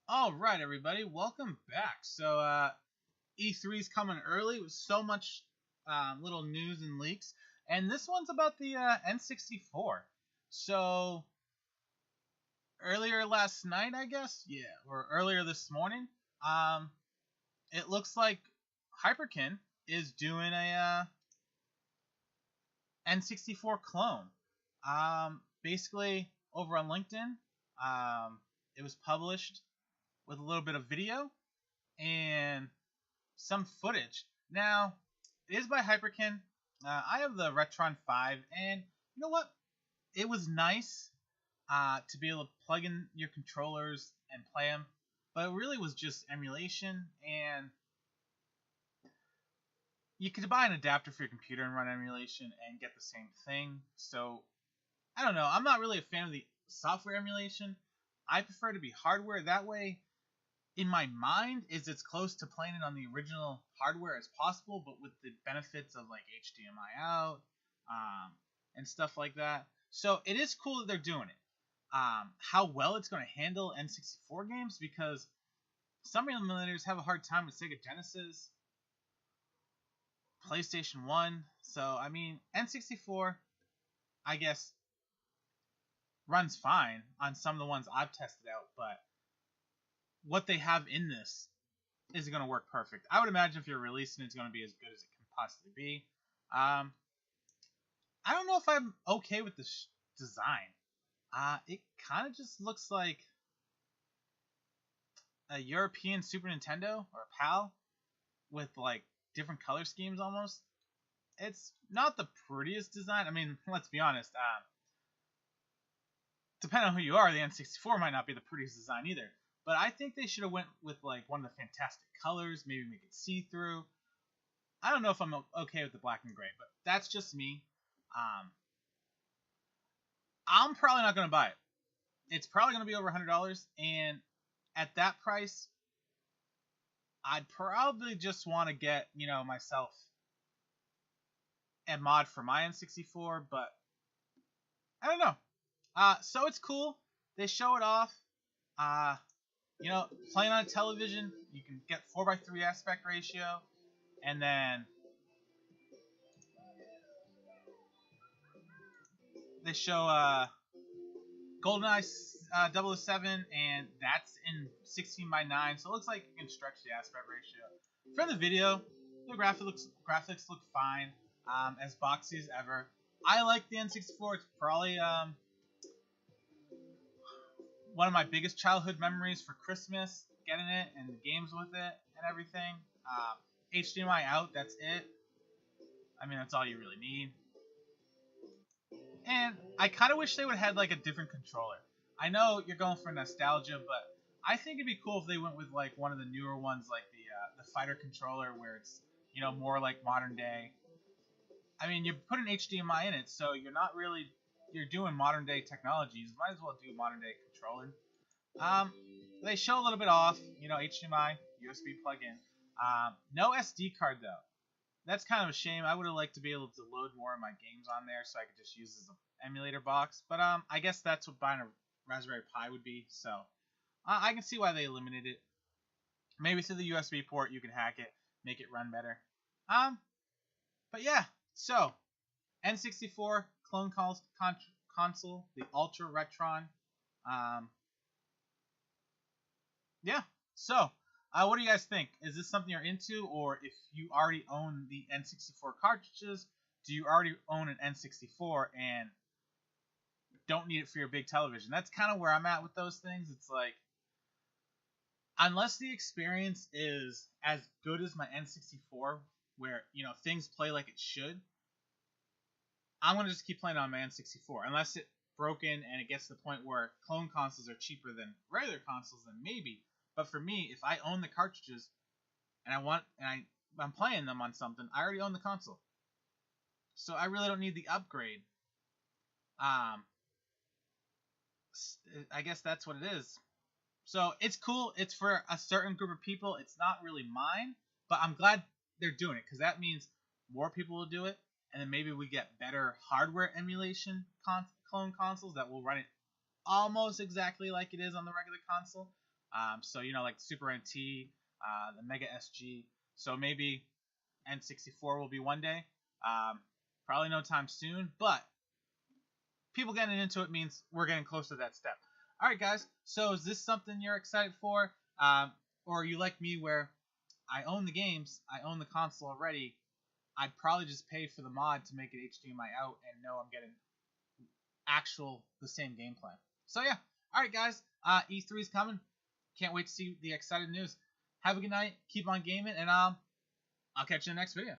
All right, everybody, welcome back. E3's coming early with so much little news and leaks, and this one's about the N64. So earlier last night, I guess, yeah, or earlier this morning, um, it looks like Hyperkin is doing a N64 clone. Basically, over on LinkedIn, it was published with a little bit of video and some footage. Now, it is by Hyperkin. I have the Retron 5, and you know what? It was nice to be able to plug in your controllers and play them, but it really was just emulation, and you could buy an adapter for your computer and run emulation and get the same thing. So, I don't know. I'm not really a fan of the software emulation. I prefer to be hardware. That way, in my mind, is it's close to playing it on the original hardware as possible, but with the benefits of like HDMI out and stuff like that. So it is cool that they're doing it. How well it's going to handle N64 games, because some emulators have a hard time with Sega Genesis, PlayStation 1. So, I mean, N64, I guess, runs fine on some of the ones I've tested out, but what they have in this is going to work perfect. I would imagine if you're releasing it, it's going to be as good as it can possibly be. I don't know if I'm okay with the design. It kind of just looks like a European Super Nintendo or a PAL with like different color schemes almost. It's not the prettiest design. I mean, let's be honest. Depending on who you are, the N64 might not be the prettiest design either. But I think they should have went with like one of the fantastic colors, maybe make it see-through. I don't know if I'm okay with the black and gray, but that's just me. I'm probably not going to buy it. It's probably going to be over $100, and at that price, I'd probably just want to get, myself a mod for my N64, but I don't know. So it's cool. They show it off. Playing on a television, you can get 4:3 aspect ratio, and then they show GoldenEye 007, and that's in 16:9, so it looks like you can stretch the aspect ratio. For the video, the graphics look fine, as boxy as ever. I like the N64. It's probably one of my biggest childhood memories for Christmas, getting it and the games with it and everything. HDMI out, that's it. I mean, that's all you really need. And I kind of wish they would have had like a different controller. I know you're going for nostalgia, but I think it'd be cool if they went with like one of the newer ones, like the fighter controller, where it's more like modern day. I mean, you put an HDMI in it, so you're doing modern day technologies. Might as well do modern day controller. They show a little bit off, HDMI, USB plug-in. No SD card though. That's kind of a shame. I would have liked to be able to load more of my games on there, so I could just use it as an emulator box. But I guess that's what buying a Raspberry Pi would be. So I can see why they eliminated it. Maybe through the USB port you can hack it, make it run better. But yeah. So N64 clone console, the Ultra Retron. Yeah. So, what do you guys think? Is this something you're into, or if you already own the N64 cartridges, do you already own an N64 and don't need it for your big television? That's kind of where I'm at with those things. It's like, unless the experience is as good as my N64, where, things play like it should, I'm going to just keep playing on my N64. Unless it's broken and it gets to the point where clone consoles are cheaper than regular consoles, then maybe. But for me, if I own the cartridges and I'm playing them on something, I already own the console. So I really don't need the upgrade. I guess that's what it is. So it's cool. It's for a certain group of people. It's not really mine, but I'm glad they're doing it, because that means more people will do it, and then maybe we get better hardware emulation clone consoles that will run it almost exactly like it is on the regular console. So like Super NT, the Mega SG. So maybe N64 will be one day. Probably no time soon, but people getting into it means we're getting close to that step. All right, guys. So is this something you're excited for, or are you like me where I own the games, I own the console already? I'd probably just pay for the mod to make it HDMI out and know I'm getting the same gameplay. So yeah. All right, guys. E3 is coming. Can't wait to see the exciting news. Have a good night. Keep on gaming, and I'll catch you in the next video.